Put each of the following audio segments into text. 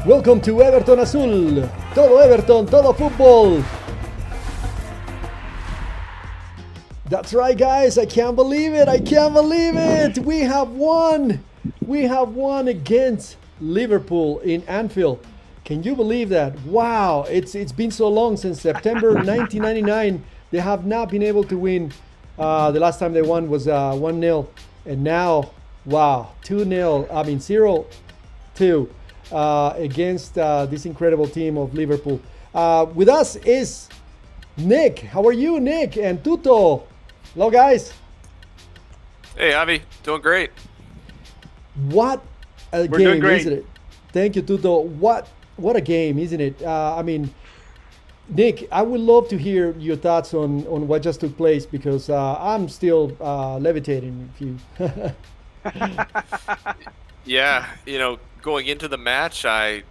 Welcome to Everton Azul. Todo Everton, todo fútbol. That's right, guys. I can't believe it. I can't believe it. We have won. We have won against Liverpool in Anfield. Can you believe that? Wow. It's been so long since September 1999. They have not been able to win. The last time they won was 1-0. And now, wow, 2-0. I mean, 0-2. Against this incredible team of Liverpool. With us is Nick. How are you, Nick? And Tuto. Hello, guys. Hey, Javi. Doing great. What a game, isn't it? Thank you, Tuto. What a game, isn't it? I mean, Nick, I would love to hear your thoughts on what just took place because I'm still levitating. If you Yeah, going into the match, I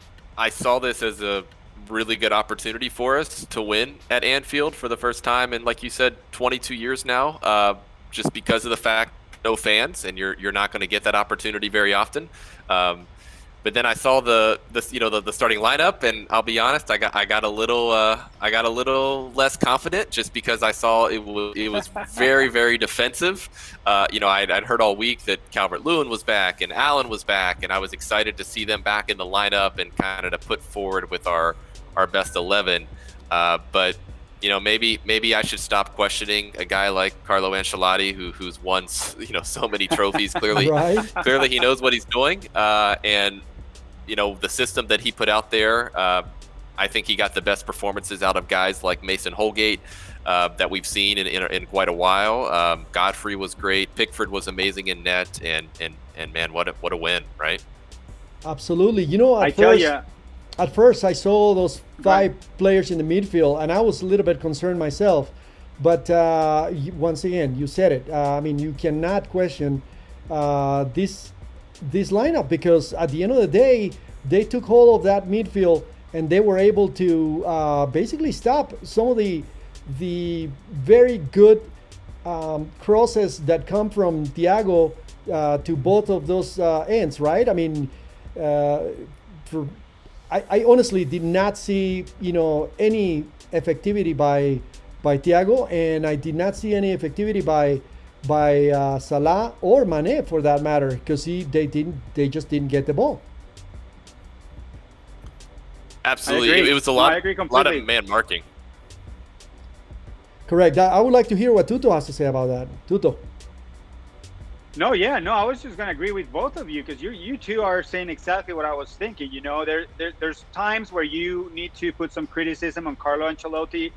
saw this as a really good opportunity for us to win at Anfield for the first time in, like you said, 22 years now. Just because of the fact no fans, and you're not going to get that opportunity very often. But then I saw the starting lineup, and I'll be honest, I got a little less confident just because I saw it was very, very defensive. I'd heard all week that Calvert-Lewin was back and Allen was back, and I was excited to see them back in the lineup and kind of to put forward with our best 11. But maybe I should stop questioning a guy like Carlo Ancelotti who's won so many trophies. Clearly, right? Clearly he knows what he's doing, and the system that he put out there, I think he got the best performances out of guys like Mason Holgate that we've seen in quite a while. Godfrey was great. Pickford was amazing in net, and man, what a win, right? Absolutely. At first I saw those five players in the midfield, and I was a little bit concerned myself. But once again, you said it. I mean, you cannot question this lineup because at the end of the day, they took hold of that midfield and they were able to basically stop some of the very good crosses that come from Thiago to both of those ends, right? I mean, I honestly did not see any effectivity by Thiago, and I did not see any effectivity by Salah or Mane for that matter, because they just didn't get the ball. Absolutely, it was a lot of man marking. Correct. I would like to hear what Tuto has to say about that. Tuto. No, I was just gonna agree with both of you because you two are saying exactly what I was thinking. There's times where you need to put some criticism on Carlo Ancelotti.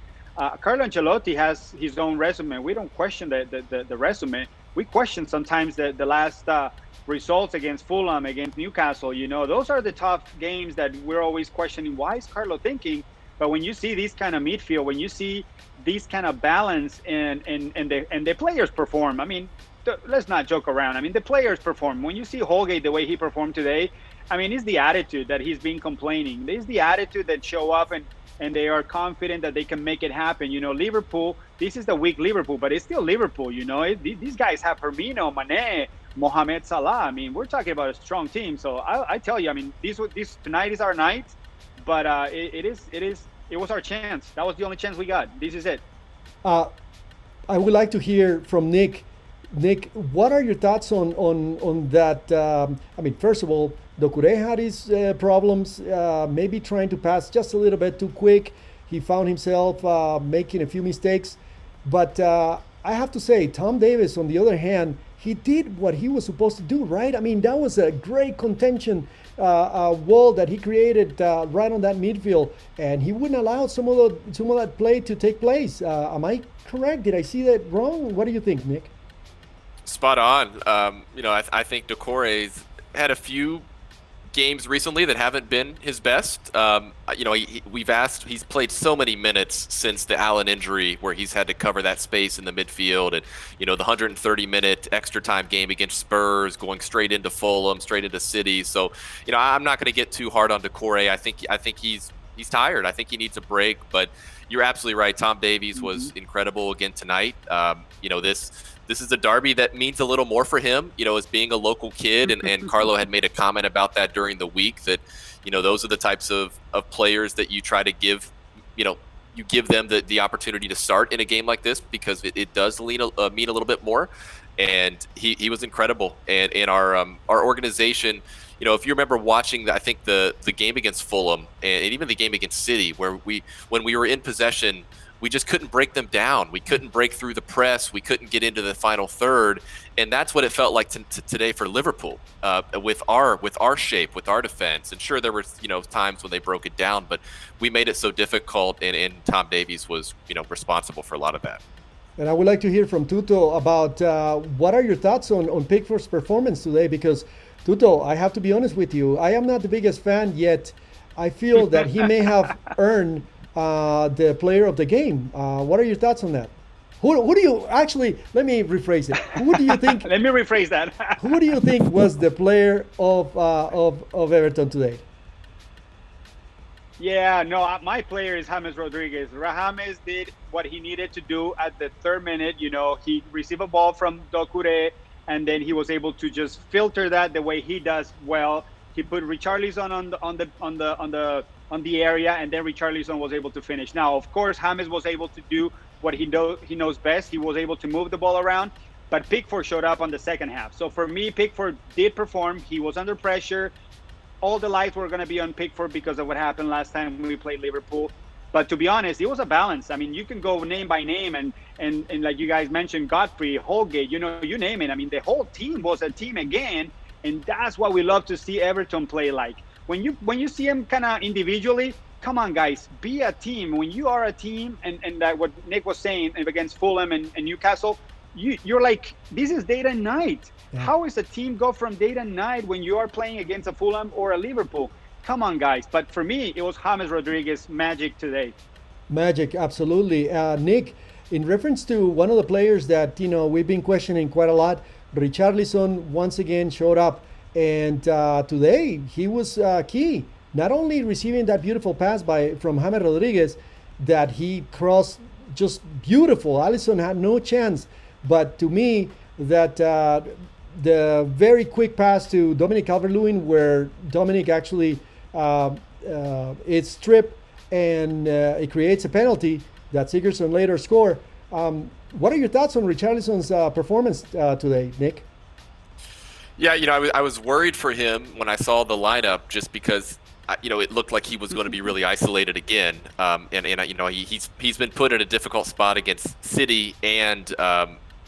Carlo Ancelotti has his own resume. We don't question the resume. We question sometimes the last results against Fulham, against Newcastle. Those are the tough games that we're always questioning. Why is Carlo thinking? But when you see this kind of midfield, when you see this kind of balance and the players perform, I mean, let's not joke around. I mean, the players perform. When you see Holgate the way he performed today, I mean, it's the attitude that he's been complaining. It's the attitude that show up and they are confident that they can make it happen. Liverpool, this is the weak Liverpool, but it's still Liverpool, These guys have Firmino, Mane, Mohamed Salah. I mean, we're talking about a strong team. So I tell you, I mean, this tonight is our night, but it was our chance. That was the only chance we got. This is it. I would like to hear from Nick. Nick, what are your thoughts on that? I mean, first of all, Doucouré had his problems, maybe trying to pass just a little bit too quick. He found himself making a few mistakes. But I have to say, Tom Davies, on the other hand, he did what he was supposed to do, right? I mean, that was a great contention wall that he created right on that midfield, and he wouldn't allow some of that play to take place. Am I correct? Did I see that wrong? What do you think, Nick? Spot on. I think Doucouré's had a few games recently that haven't been his best. He's played so many minutes since the Allen injury where he's had to cover that space in the midfield, and the 130-minute extra time game against Spurs, going straight into Fulham, straight into City. So I'm not going to get too hard on Doucouré. I think he's tired. I think he needs a break, but you're absolutely right. Tom Davies was incredible again tonight. this is a derby that means a little more for him, as being a local kid. And Carlo had made a comment about that during the week that, those are the types of players that you try to give, you give them the opportunity to start in a game like this because it does mean a little bit more. And he was incredible. And our organization, if you remember watching, I think the game against Fulham and even the game against City, where when we were in possession, we just couldn't break them down. We couldn't break through the press. We couldn't get into the final third, and that's what it felt like today for Liverpool with our shape, with our defense. And sure, there were times when they broke it down, but we made it so difficult, and Tom Davies was responsible for a lot of that. And I would like to hear from Tuto about what are your thoughts on Pickford's performance today? Because Tuto, I have to be honest with you, I am not the biggest fan, yet I feel that he may have earned the player of the game. What are your thoughts on that? Who do you actually? Let me rephrase it. Who do you think? Let me rephrase that. Who do you think was the player of Everton today? Yeah, no, my player is James Rodriguez. James did what he needed to do at the 3rd minute. He received a ball from Doucouré, and then he was able to just filter that the way he does well. He put Richarlison on the area, and then Richarlison was able to finish. Now, of course, James was able to do what he knows best. He was able to move the ball around, but Pickford showed up on the second half. So for me, Pickford did perform. He was under pressure. All the lights were going to be on Pickford because of what happened last time when we played Liverpool. But to be honest, it was a balance. I mean, you can go name by name, and like you guys mentioned, Godfrey, Holgate, you name it. I mean, the whole team was a team again, and that's what we love to see Everton play like. When you see them kind of individually, come on, guys, be a team. When you are a team, and that what Nick was saying against Fulham and Newcastle, you're like, this is day and night. Yeah. How is a team go from day and night when you are playing against a Fulham or a Liverpool? Come on, guys. But for me, it was James Rodriguez magic today. Magic, absolutely. Nick, in reference to one of the players that we've been questioning quite a lot, Richarlison once again showed up. And today he was key, not only receiving that beautiful pass from James Rodriguez that he crossed just beautiful. Alisson had no chance, but to me that the very quick pass to Dominic Calvert-Lewin where Dominic actually it's stripped and it creates a penalty that Sigurdsson later scored. What are your thoughts on Richarlison's performance today, Nick? Yeah, I was worried for him when I saw the lineup just because, it looked like he was going to be really isolated again. He's been put in a difficult spot against City and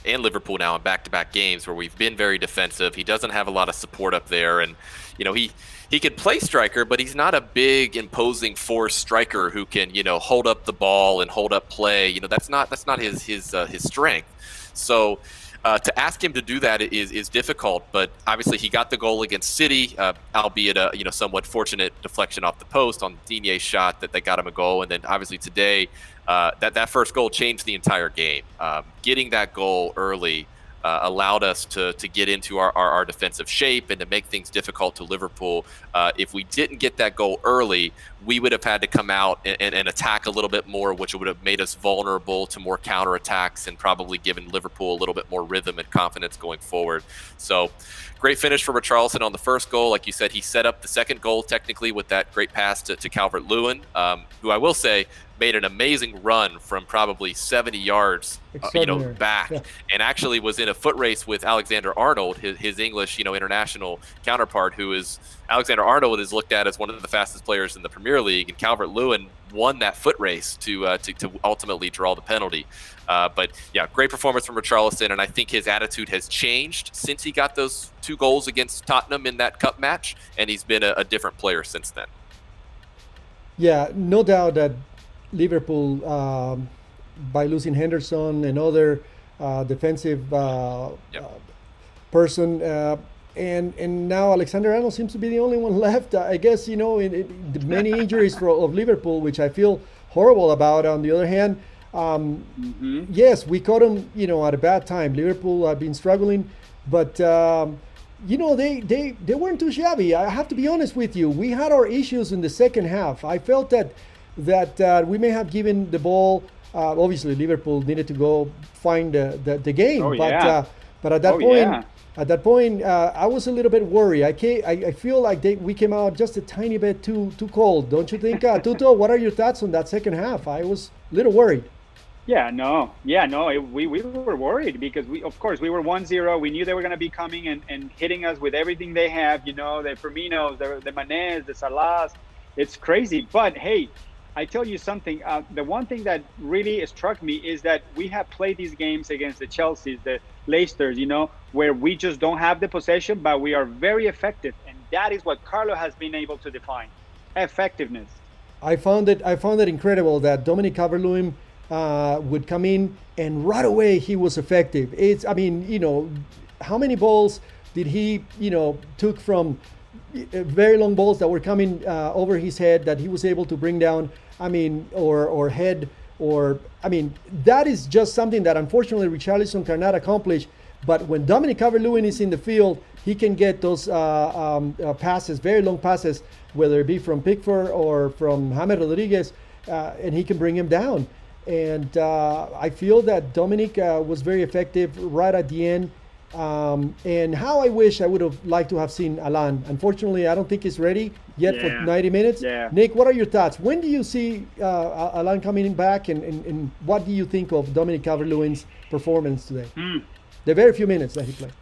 Liverpool now in back-to-back games where we've been very defensive. He doesn't have a lot of support up there, and he could play striker, but he's not a big, imposing force striker who can hold up the ball and hold up play. That's not his strength. So. To ask him to do that is difficult, but obviously he got the goal against City, albeit a somewhat fortunate deflection off the post on Digne's shot that got him a goal, and then obviously today that first goal changed the entire game. Getting that goal early allowed us to get into our defensive shape and to make things difficult to Liverpool. If we didn't get that goal early, we would have had to come out and attack a little bit more, which would have made us vulnerable to more counterattacks and probably given Liverpool a little bit more rhythm and confidence going forward. So great finish for Richarlison on the first goal. Like you said, he set up the second goal technically with that great pass to Calvert-Lewin, who I will say made an amazing run from probably 70 yards back, yeah. And actually was in a foot race with Alexander-Arnold, his English international counterpart, who is Alexander-Arnold is looked at as one of the fastest players in the Premier League, and Calvert-Lewin won that foot race to ultimately draw the penalty. But yeah, great performance from Richarlison, and I think his attitude has changed since he got those 2 goals against Tottenham in that cup match, and he's been a different player since then. Yeah, no doubt that Liverpool, by losing Henderson, another defensive person, and now Alexander-Arnold seems to be the only one left. I guess in the many injuries of Liverpool, which I feel horrible about. On the other hand, yes, we caught him at a bad time. Liverpool have been struggling, but they weren't too shabby. I have to be honest with you. We had our issues in the second half. I felt that we may have given the ball Obviously, Liverpool needed to go find the game, Oh, but yeah. but at that Oh, point, yeah. I was a little bit worried. I feel like we came out just a tiny bit too cold, don't you think, Tuto? What are your thoughts on that second half? I was a little worried. We were worried because of course, we were 1-0. We knew they were going to be coming and hitting us with everything they have, the Firminos, the Manes, the Salahs. It's crazy. But hey, I tell you something, the one thing that really struck me is that we have played these games against the Chelseas, the Leicesters, where we just don't have the possession, but we are very effective. And that is what Carlo has been able to define, effectiveness. I found it incredible that Dominic Calvert-Lewin would come in and right away he was effective. How many balls did he, took from very long balls that were coming over his head that he was able to bring down, or head, that is just something that unfortunately Richarlison cannot accomplish. But when Dominic Calvert-Lewin is in the field, he can get those passes, very long passes, whether it be from Pickford or from James Rodriguez, and he can bring him down. And I feel that Dominic was very effective right at the end. And how I wish I would have liked to have seen Alan. Unfortunately, I don't think he's ready yet for 90 minutes. Yeah. Nick, what are your thoughts? When do you see Alan coming back, and what do you think of Dominic Calvert-Lewin's performance today? The very few minutes that he played.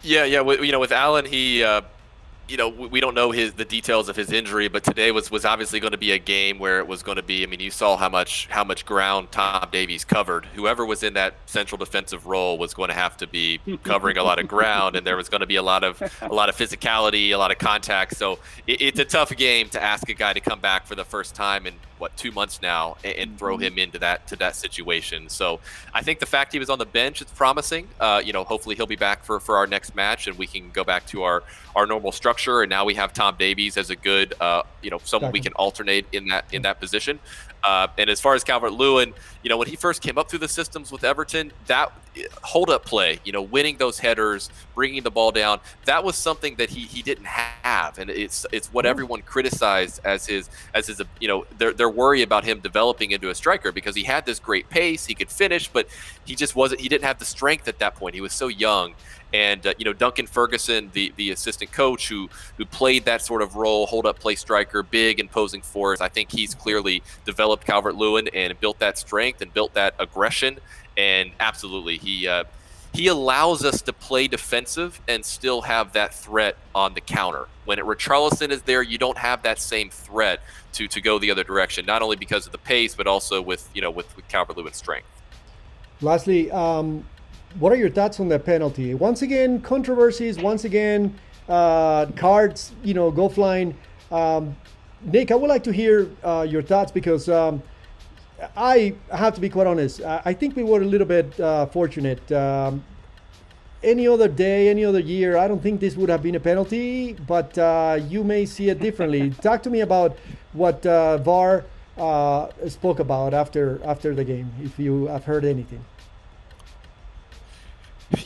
Yeah. With Alan, he, we don't know the details of his injury, but today was obviously going to be a game where it was going to be. You saw how much ground Tom Davies covered. Whoever was in that central defensive role was going to have to be covering a lot of ground, and there was going to be a lot of physicality, a lot of contact. So it's a tough game to ask a guy to come back for the first time in 2 months now and throw him into that situation. So I think the fact he was on the bench is promising. Hopefully he'll be back for our next match and we can go back to our normal structure. And now we have Tom Davies as a good, someone we can alternate in that position. And as far as Calvert-Lewin, when he first came up through the systems with Everton, that hold-up play, winning those headers, bringing the ball down, that was something that he didn't have, and it's what everyone criticized as his their worry about him developing into a striker, because he had this great pace, he could finish, but he didn't have the strength at that point. He was so young. And Duncan Ferguson, the assistant coach who played that sort of role, hold-up play striker, big imposing force, I think he's clearly developed Calvert-Lewin and built that strength and built that aggression. And absolutely, he allows us to play defensive and still have that threat on the counter. When Richarlison is there, you don't have that same threat to go the other direction, not only because of the pace, but also with Calvert-Lewin's strength. Lastly, what are your thoughts on that penalty? Once again, controversies. Once again, cards, go flying. Nick, I would like to hear your thoughts, because I have to be quite honest. I think we were a little bit fortunate. Any other day, any other year, I don't think this would have been a penalty, but you may see it differently. Talk to me about what VAR spoke about after the game, if you have heard anything.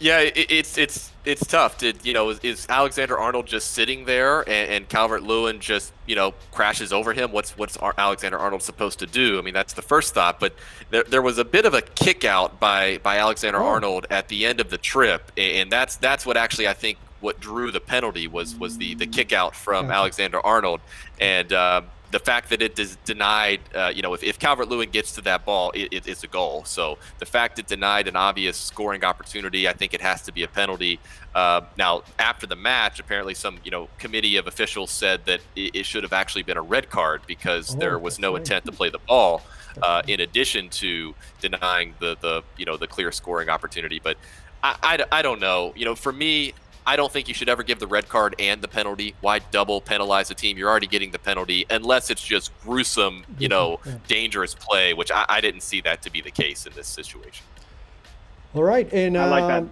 Yeah, it's tough. Is Alexander Arnold just sitting there and Calvert-Lewin just crashes over him? What's Alexander Arnold supposed to do? That's the first thought. But there was a bit of a kick out by Alexander Arnold at the end of the trip, and that's what actually I think what drew the penalty was the kick out from Alexander Arnold. And the fact that it is denied, if Calvert-Lewin gets to that ball, it's a goal. So the fact it denied an obvious scoring opportunity, I think it has to be a penalty. Now, after the match, apparently some committee of officials said that it should have actually been a red card because there was no intent to play the ball, in addition to denying the clear scoring opportunity. But I don't know. For me, I don't think you should ever give the red card and the penalty. Why double penalize a team? You're already getting the penalty, unless it's just gruesome, dangerous play, which I didn't see that to be the case in this situation. All right, and I like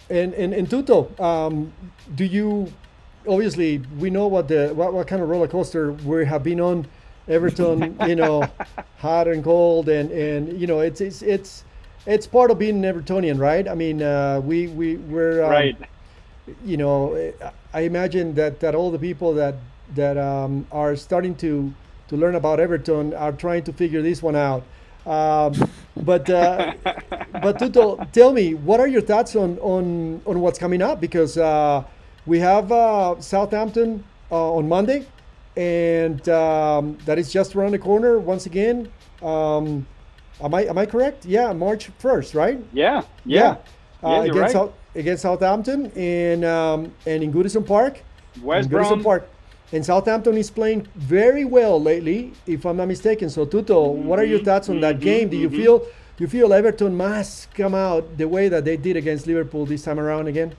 that. And Tuto, do you? Obviously, we know what kind of roller coaster we have been on. Everton, hot and cold, and it's part of being an Evertonian, right? We're right. I imagine that all the people that are starting to learn about Everton are trying to figure this one out. But Tuto, tell me, what are your thoughts on what's coming up? Because we have Southampton on Monday, and that is just around the corner once again. Am I correct? Yeah, March 1st, right? Yeah. Against, You're right. Against Southampton and in Goodison Park. West In Goodison Brom. Park. And Southampton is playing very well lately, if I'm not mistaken. So Tuto, what are your thoughts on that game? Do you feel Everton must come out the way that they did against Liverpool this time around again?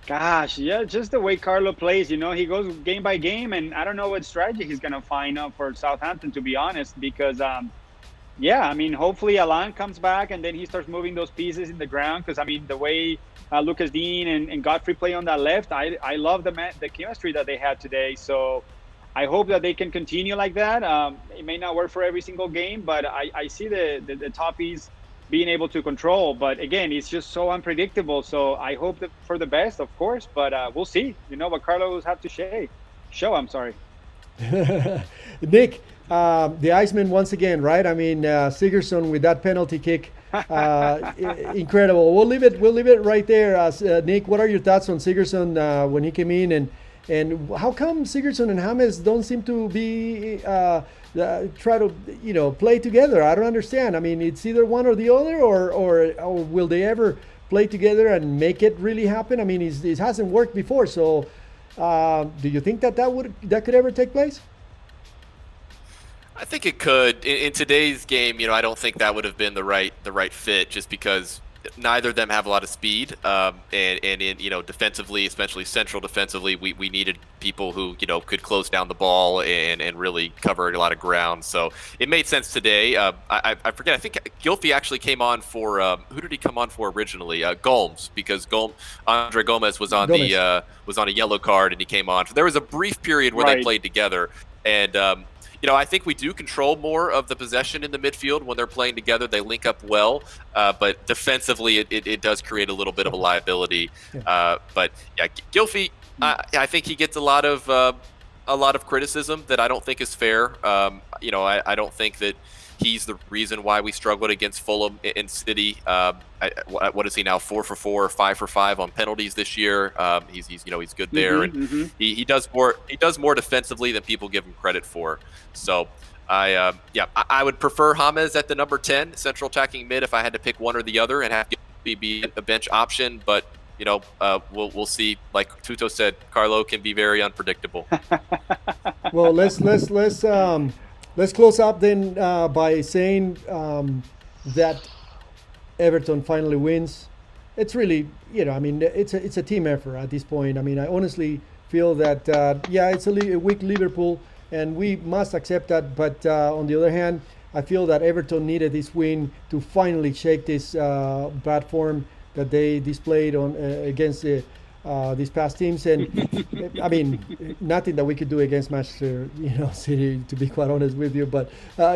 Gosh, yeah, just the way Carlo plays, he goes game by game, and I don't know what strategy he's going to find for Southampton, to be honest, because, hopefully Alan comes back and then he starts moving those pieces in the ground, because, the way Lucas Dean and Godfrey play on that left, I love the chemistry that they had today, so I hope that they can continue like that. It may not work for every single game, but I see the Toffees being able to control, but again, it's just so unpredictable. So I hope that for the best, of course, but we'll see. What Carlo will have to show. I'm sorry. Nick, the Iceman once again, right? Sigurdsson with that penalty kick, incredible. We'll leave it right there. Nick, what are your thoughts on Sigurdsson when he came in, and how come Sigurdsson and James don't seem to be try to play together? I don't understand. It's either one or the other, or will they ever play together and make it really happen? It hasn't worked before. So do you think that could ever take place? I think it could. In today's game, I don't think that would have been the right fit, just because neither of them have a lot of speed, and in defensively, especially central defensively, we needed people who could close down the ball and really cover a lot of ground. So it made sense today. I forget. I think Gylfi actually came on for who did he come on for originally? Gomes, because Andre Gomez was on was on a yellow card and he came on. So there was a brief period where they played together, and I think we do control more of the possession in the midfield when they're playing together. They link up well, but defensively, it does create a little bit of a liability. But yeah, Gylfi, I think he gets a lot of criticism that I don't think is fair. I don't think that he's the reason why we struggled against Fulham and City. What is he now? 4 for 4 or 5 for 5 on penalties this year. He's good there, and he does more defensively than people give him credit for. So I would prefer James at the number 10 central attacking mid if I had to pick one or the other, and have to be a bench option. But we'll see. Like Tuto said, Carlo can be very unpredictable. Well, let's close up then by saying that Everton finally wins. It's really, it's a team effort at this point. I honestly feel that, it's a weak Liverpool, and we must accept that. But on the other hand, I feel that Everton needed this win to finally shake this bad form that they displayed against these past teams, and nothing that we could do against Manchester City, to be quite honest with you. But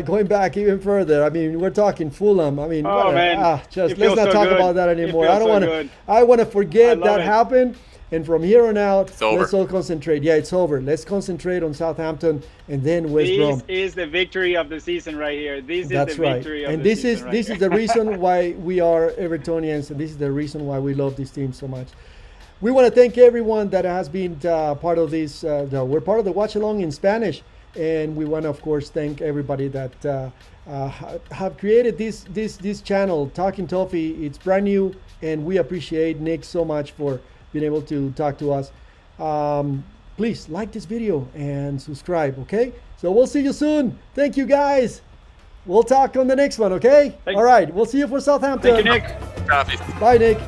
going back even further, we're talking Fulham. Man, let's not talk about that anymore. I want to forget that happened, and from here on out, let's all concentrate. Yeah, it's over. Let's concentrate on Southampton and then West Brom. This is the victory of the season right here. That's right. And this is the reason why we are Evertonians, and this is the reason why we love this team so much. We want to thank everyone that has been part of this. We're part of the Watch Along in Spanish, and we want to, of course, thank everybody that have created this channel, Talking Toffee. It's brand new, and we appreciate Nick so much for being able to talk to us. Please like this video and subscribe, okay? So we'll see you soon. Thank you, guys. We'll talk on the next one, okay? All right, we'll see you for Southampton. Thank you, Nick. Toffee. Bye, Nick.